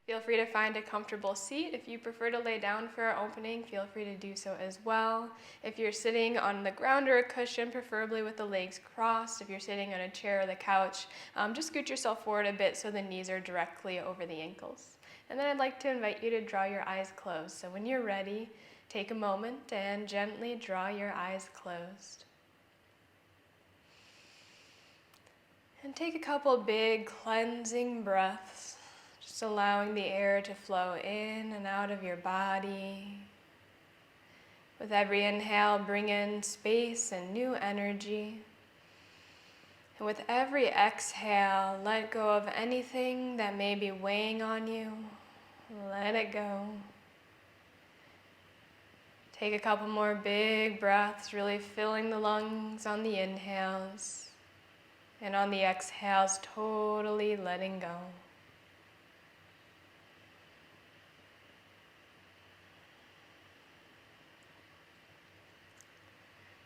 Feel free to find a comfortable seat. If you prefer to lay down for our opening, feel free to do so as well. If you're sitting on the ground or a cushion, preferably with the legs crossed, if you're sitting on a chair or the couch, just scoot yourself forward a bit so the knees are directly over the ankles. And then I'd like to invite you to draw your eyes closed. So when you're ready, take a moment and gently draw your eyes closed. And take a couple big cleansing breaths. Just allowing the air to flow in and out of your body. With every inhale, bring in space and new energy. And with every exhale, let go of anything that may be weighing on you. Let it go. Take a couple more big breaths, really filling the lungs on the inhales. And on the exhales, totally letting go.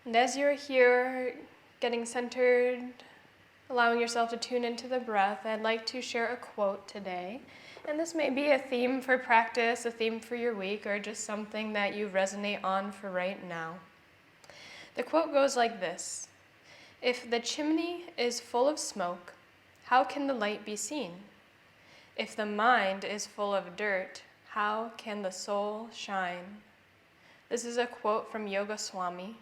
And as you're here, getting centered, allowing yourself to tune into the breath, I'd like to share a quote today. And this may be a theme for practice, a theme for your week, or just something that you resonate on for right now. The quote goes like this: "If the chimney is full of smoke, how can the light be seen? If the mind is full of dirt, how can the soul shine?" This is a quote from Yoga Swami.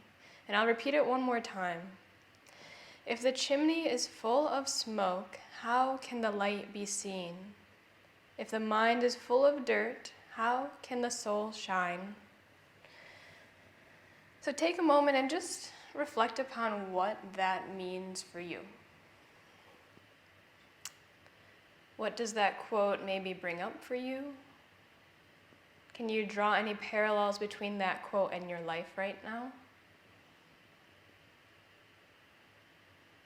And I'll repeat it one more time. If the chimney is full of smoke, how can the light be seen? If the mind is full of dirt, how can the soul shine? So take a moment and just reflect upon what that means for you. What does that quote maybe bring up for you? Can you draw any parallels between that quote and your life right now?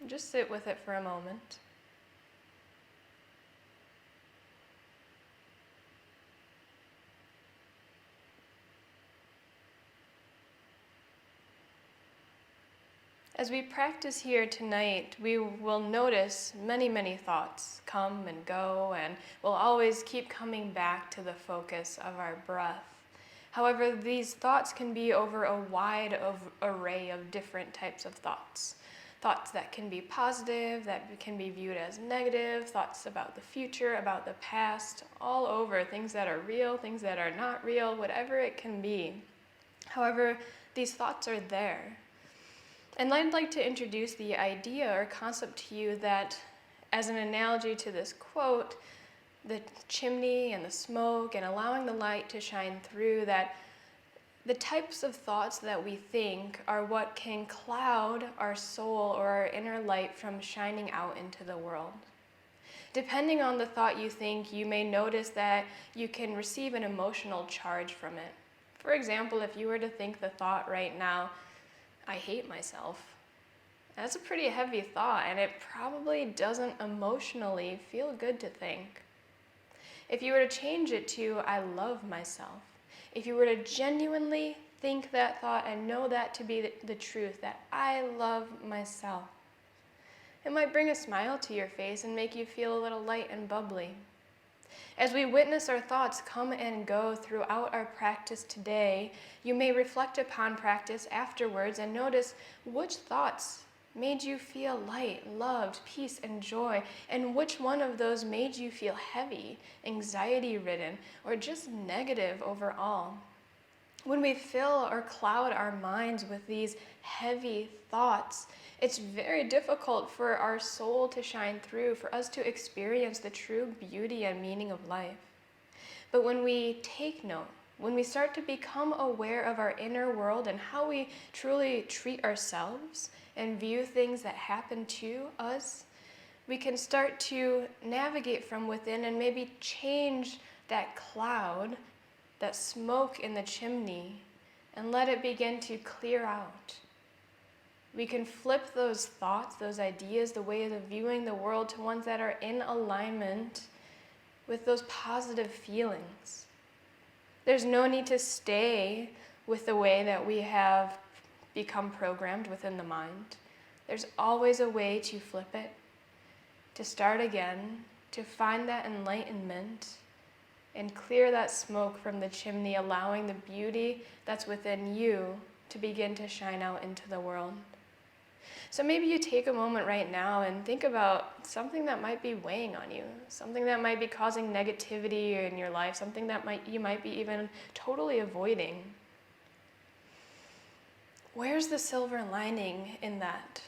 Just sit with it for a moment. As we practice here tonight, we will notice many, many thoughts come and go, and we'll always keep coming back to the focus of our breath. However, these thoughts can be over a wide array of different types of thoughts. Thoughts that can be positive, that can be viewed as negative, thoughts about the future, about the past, all over, things that are real, things that are not real, whatever it can be. However, these thoughts are there. And I'd like to introduce the idea or concept to you that, as an analogy to this quote, the chimney and the smoke and allowing the light to shine through, that the types of thoughts that we think are what can cloud our soul or our inner light from shining out into the world. Depending on the thought you think, you may notice that you can receive an emotional charge from it. For example, if you were to think the thought right now, "I hate myself," that's a pretty heavy thought, and it probably doesn't emotionally feel good to think. If you were to change it to "I love myself," if you were to genuinely think that thought and know that to be the truth, that I love myself, it might bring a smile to your face and make you feel a little light and bubbly. As we witness our thoughts come and go throughout our practice today, you may reflect upon practice afterwards and notice which thoughts made you feel light, loved, peace, and joy, and which one of those made you feel heavy, anxiety-ridden, or just negative overall. When we fill or cloud our minds with these heavy thoughts, it's very difficult for our soul to shine through, for us to experience the true beauty and meaning of life. But when we take note, when we start to become aware of our inner world and how we truly treat ourselves and view things that happen to us, we can start to navigate from within and maybe change that cloud, that smoke in the chimney, and let it begin to clear out. We can flip those thoughts, those ideas, the ways of viewing the world to ones that are in alignment with those positive feelings. There's no need to stay with the way that we have become programmed within the mind. There's always a way to flip it, to start again, to find that enlightenment, and clear that smoke from the chimney, allowing the beauty that's within you to begin to shine out into the world. So maybe you take a moment right now and think about something that might be weighing on you, something that might be causing negativity in your life, something that you might be even totally avoiding. Where's the silver lining in that?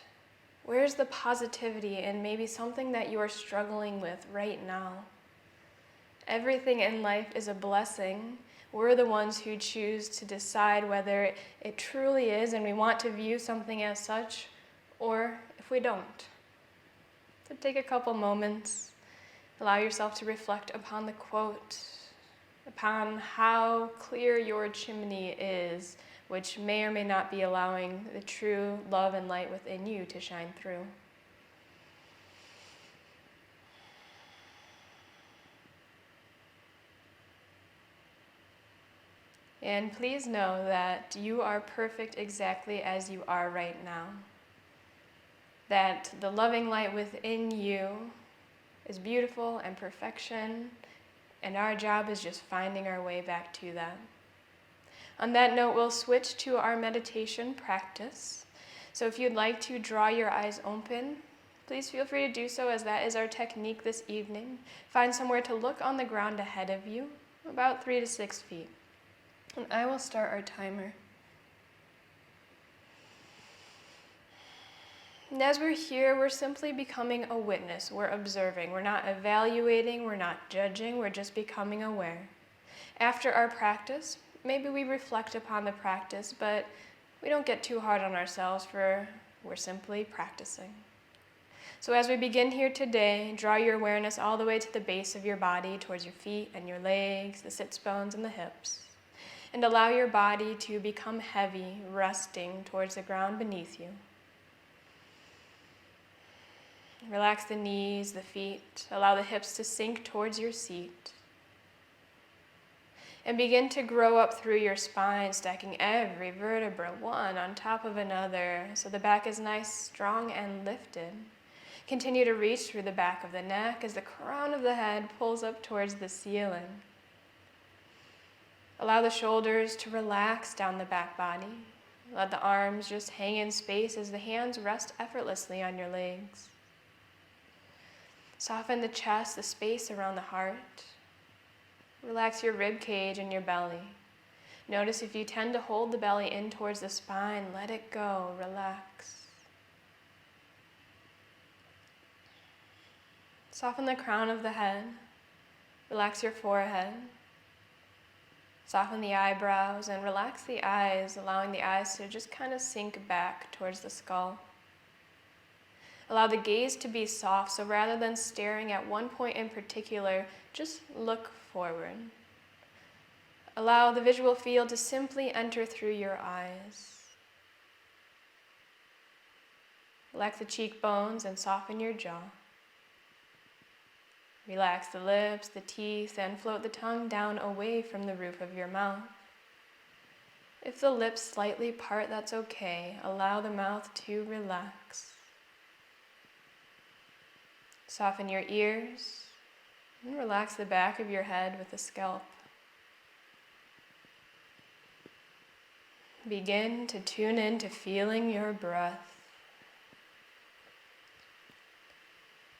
Where's the positivity in maybe something that you are struggling with right now? Everything in life is a blessing. We're the ones who choose to decide whether it truly is and we want to view something as such, or if we don't. So take a couple moments, allow yourself to reflect upon the quote, upon how clear your chimney is, which may or may not be allowing the true love and light within you to shine through. And please know that you are perfect exactly as you are right now. That the loving light within you is beautiful and perfection, and our job is just finding our way back to that. On that note, we'll switch to our meditation practice. So if you'd like to draw your eyes open, please feel free to do so, as that is our technique this evening. Find somewhere to look on the ground ahead of you, about 3 to 6 feet. And I will start our timer. And as we're here, we're simply becoming a witness. We're observing. We're not evaluating. We're not judging. We're just becoming aware. After our practice, maybe we reflect upon the practice, but we don't get too hard on ourselves, for we're simply practicing. So as we begin here today, draw your awareness all the way to the base of your body, towards your feet and your legs, the sits bones and the hips. And allow your body to become heavy, resting towards the ground beneath you. Relax the knees, the feet. Allow the hips to sink towards your seat. And begin to grow up through your spine, stacking every vertebra one on top of another, so the back is nice, strong, and lifted. Continue to reach through the back of the neck as the crown of the head pulls up towards the ceiling. Allow the shoulders to relax down the back body. Let the arms just hang in space as the hands rest effortlessly on your legs. Soften the chest, the space around the heart. Relax your rib cage and your belly. Notice if you tend to hold the belly in towards the spine, let it go, relax. Soften the crown of the head. Relax your forehead. Soften the eyebrows and relax the eyes, allowing the eyes to just kind of sink back towards the skull. Allow the gaze to be soft, so rather than staring at one point in particular, just look forward. Allow the visual field to simply enter through your eyes. Relax the cheekbones and soften your jaw. Relax the lips, the teeth, and float the tongue down away from the roof of your mouth. If the lips slightly part, that's okay. Allow the mouth to relax. Soften your ears and relax the back of your head with the scalp. Begin to tune in to feeling your breath.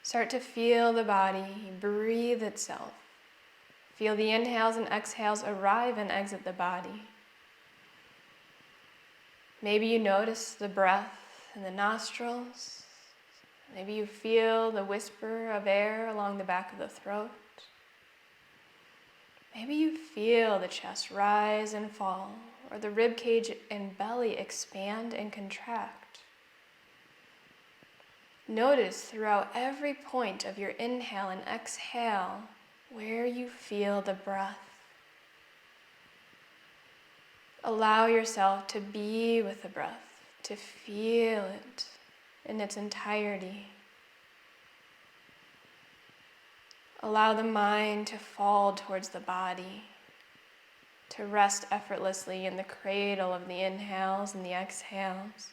Start to feel the body breathe itself. Feel the inhales and exhales arrive and exit the body. Maybe you notice the breath in the nostrils. Maybe you feel the whisper of air along the back of the throat. Maybe you feel the chest rise and fall, or the rib cage and belly expand and contract. Notice throughout every point of your inhale and exhale where you feel the breath. Allow yourself to be with the breath, to feel it in its entirety. Allow the mind to fall towards the body, to rest effortlessly in the cradle of the inhales and the exhales.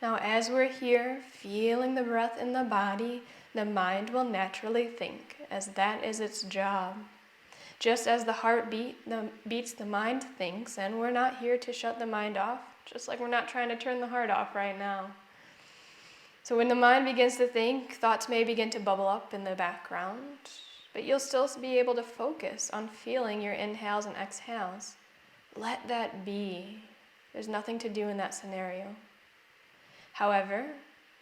Now, as we're here, feeling the breath in the body, the mind will naturally think, as that is its job. Just as the heart beats, the mind thinks, and we're not here to shut the mind off, just like we're not trying to turn the heart off right now. So when the mind begins to think, thoughts may begin to bubble up in the background, but you'll still be able to focus on feeling your inhales and exhales. Let that be. There's nothing to do in that scenario. However,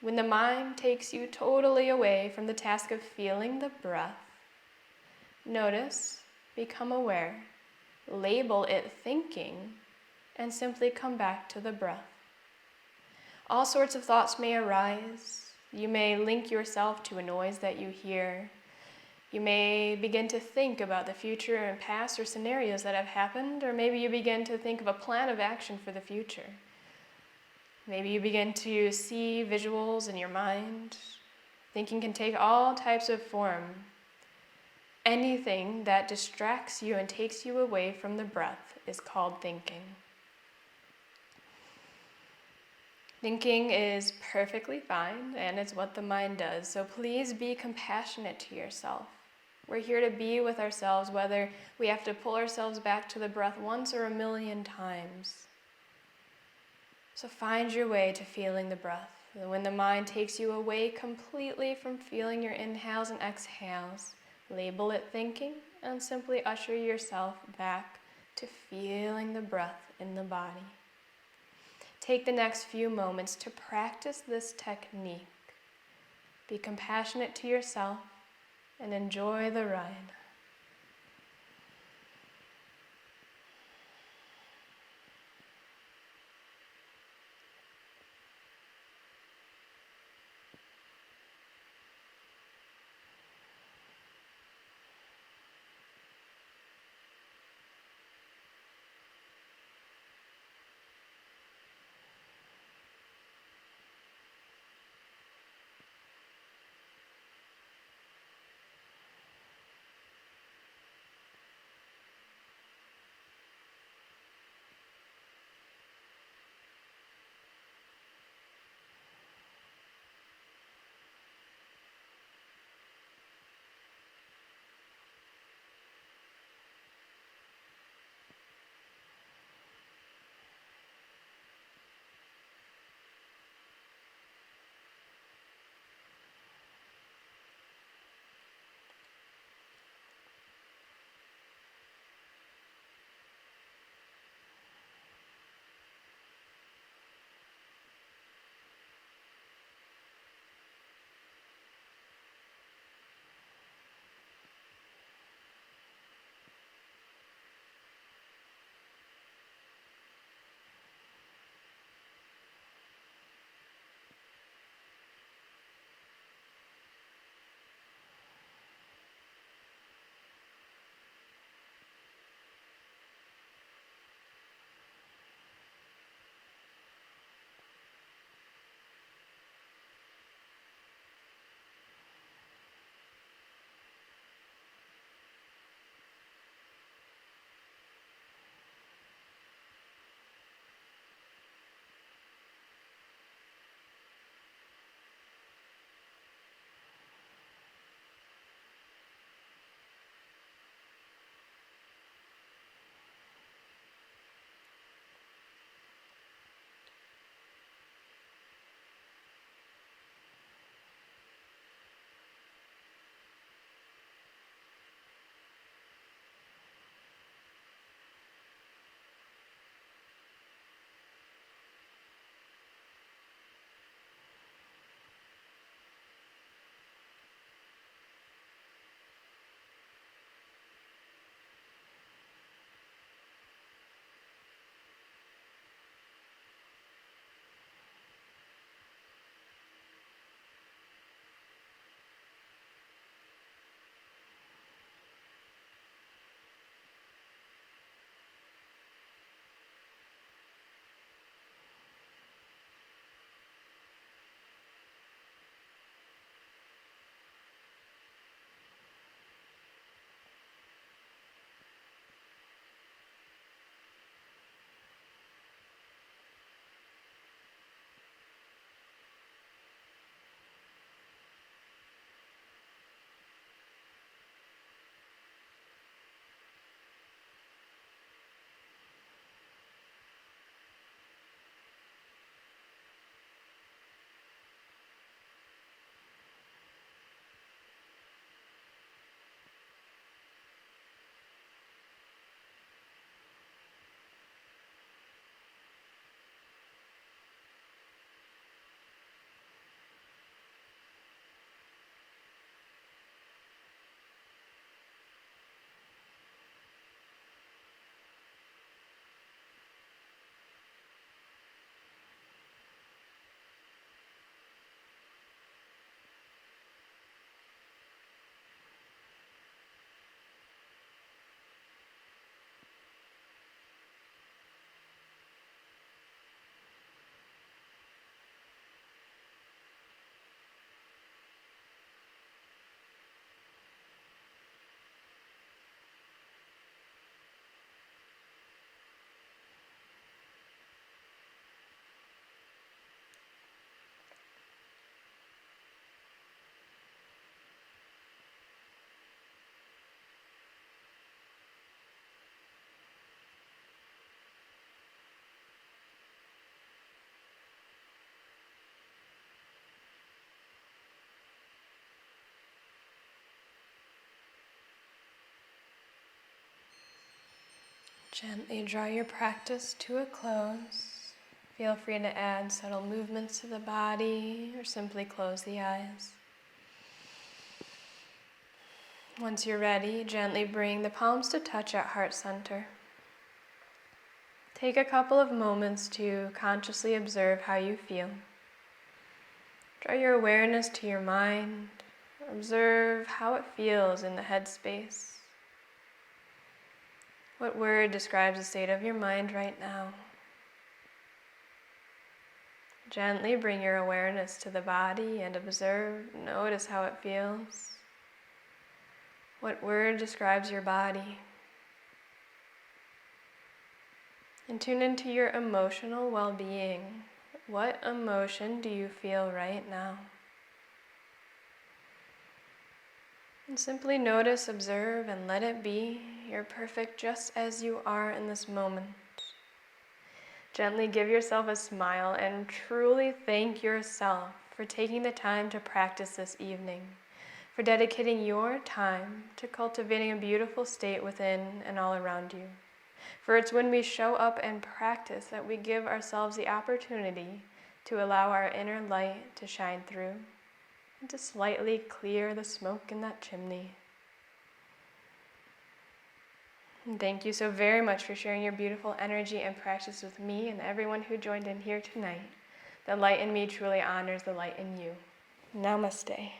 when the mind takes you totally away from the task of feeling the breath, notice, become aware, label it thinking, and simply come back to the breath. All sorts of thoughts may arise. You may link yourself to a noise that you hear. You may begin to think about the future and past or scenarios that have happened, or maybe you begin to think of a plan of action for the future. Maybe you begin to see visuals in your mind. Thinking can take all types of form. Anything that distracts you and takes you away from the breath is called thinking. Thinking is perfectly fine, and it's what the mind does, so please be compassionate to yourself. We're here to be with ourselves, whether we have to pull ourselves back to the breath once or 1,000,000 times. So find your way to feeling the breath. And when the mind takes you away completely from feeling your inhales and exhales, label it thinking and simply usher yourself back to feeling the breath in the body. Take the next few moments to practice this technique. Be compassionate to yourself and enjoy the ride. Gently draw your practice to a close. Feel free to add subtle movements to the body or simply close the eyes. Once you're ready, gently bring the palms to touch at heart center. Take a couple of moments to consciously observe how you feel. Draw your awareness to your mind. Observe how it feels in the headspace. What word describes the state of your mind right now? Gently bring your awareness to the body and observe, notice how it feels. What word describes your body? And tune into your emotional well-being. What emotion do you feel right now? And simply notice, observe, and let it be. You're perfect just as you are in this moment. Gently give yourself a smile and truly thank yourself for taking the time to practice this evening, for dedicating your time to cultivating a beautiful state within and all around you. For it's when we show up and practice that we give ourselves the opportunity to allow our inner light to shine through and to slightly clear the smoke in that chimney. And thank you so very much for sharing your beautiful energy and practice with me and everyone who joined in here tonight. The light in me truly honors the light in you. Namaste.